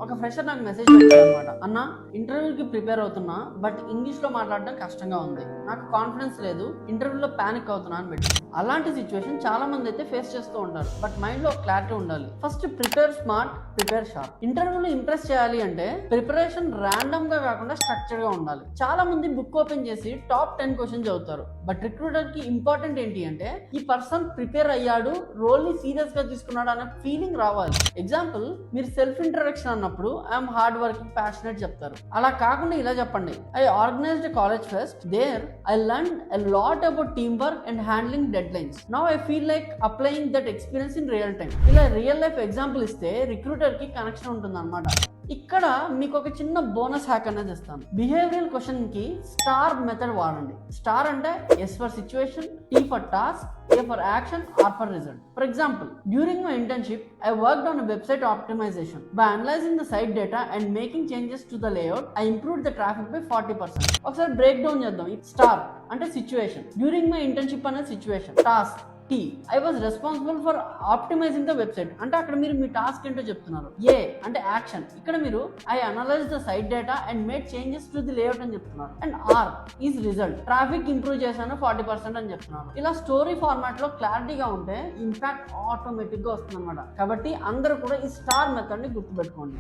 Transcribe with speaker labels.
Speaker 1: ఒక ఫ్రెషర్ నాకు మెసేజ్ పెట్టాడు అనమాట. అన్న, ఇంటర్వ్యూకి ప్రిపేర్ అవుతున్నా, బట్ ఇంగ్లీష్ లో మాట్లాడడం కష్టంగా ఉంది, నాకు కాన్ఫిడెన్స్ లేదు, ఇంటర్వ్యూలో పానిక్ అవుతున్నా అని పెట్టి. అలాంటి సిచ్యువేషన్ చాలా మంది అయితే ఫేస్ చేస్తూ ఉంటారు. బట్ మైండ్ లో క్లారిటీ ఉండాలి. First prepare smart, prepare sharp. ఇంటర్వ్యూలో ఇంప్రెస్ చేయాలి అంటే ప్రిపరేషన్ ర్యాండమ్ గా కాకుండా స్ట్రక్చర్ గా ఉండాలి. చాలా మంది బుక్ ఓపెన్ చేసి టాప్ 10 క్వశ్చన్ చదువుతారు. బట్ రిక్రూటర్ కి ఇంపార్టెంట్ ఏంటి అంటే ఈ పర్సన్ ప్రిపేర్ అయ్యాడు, రోల్ ని సీరియస్ గా తీసుకున్నాడు అనే ఫీలింగ్ రావాలి. ఎగ్జాంపుల్, మీరు సెల్ఫ్ ఇంట్రడక్షన్ అన్నప్పుడు ఐఎమ్ హార్డ్ వర్కింగ్, ప్యాషనేట్ చెప్తారు. అలా కాకుండా ఇలా చెప్పండి, I organised college fest, there I learn a lot about teamwork and handling deadlines. Now I feel like applying that experience in real time. ఇలా real life example ఇస్తే recruiter కి connection ఉంటుంది అనమాట. ఇక్కడ మీకు ఒక చిన్న bonus hack అనేది ఇస్తాను. బిహేవియరల్ క్వశ్చన్ కి స్టార్ మెథడ్ వాడండి. స్టార్ అంటే S for situation, T for task, A for action, R for result. For example, during my internship, I worked on a website optimization. By analyzing the site data and making changes to the layout, I improved the traffic by 40%. ఒకసారి break down చేద్దాం. Star అంటే situation, during my internship అనే situation. Task T, I was responsible for optimising the website అంటే అక్కడ మీరు మీ task ఏంటో చెప్తున్నారు. ఏ అంటే యాక్షన్, ఇక్కడ మీరు I analyse the site data and made changes to the layout అని చెప్తున్నారు. And R is result, traffic improve చేశాను 40% అని చెప్తున్నారు. ఇలా స్టోరీ ఫార్మాట్ లో క్లారిటీగా ఉంటే ఇంపాక్ట్ ఆటోమేటిక్ గా వస్తుంది అనమాట. కాబట్టి అందరూ కూడా ఈ స్టార్ మెథడ్ ని గుర్తుపెట్టుకోండి.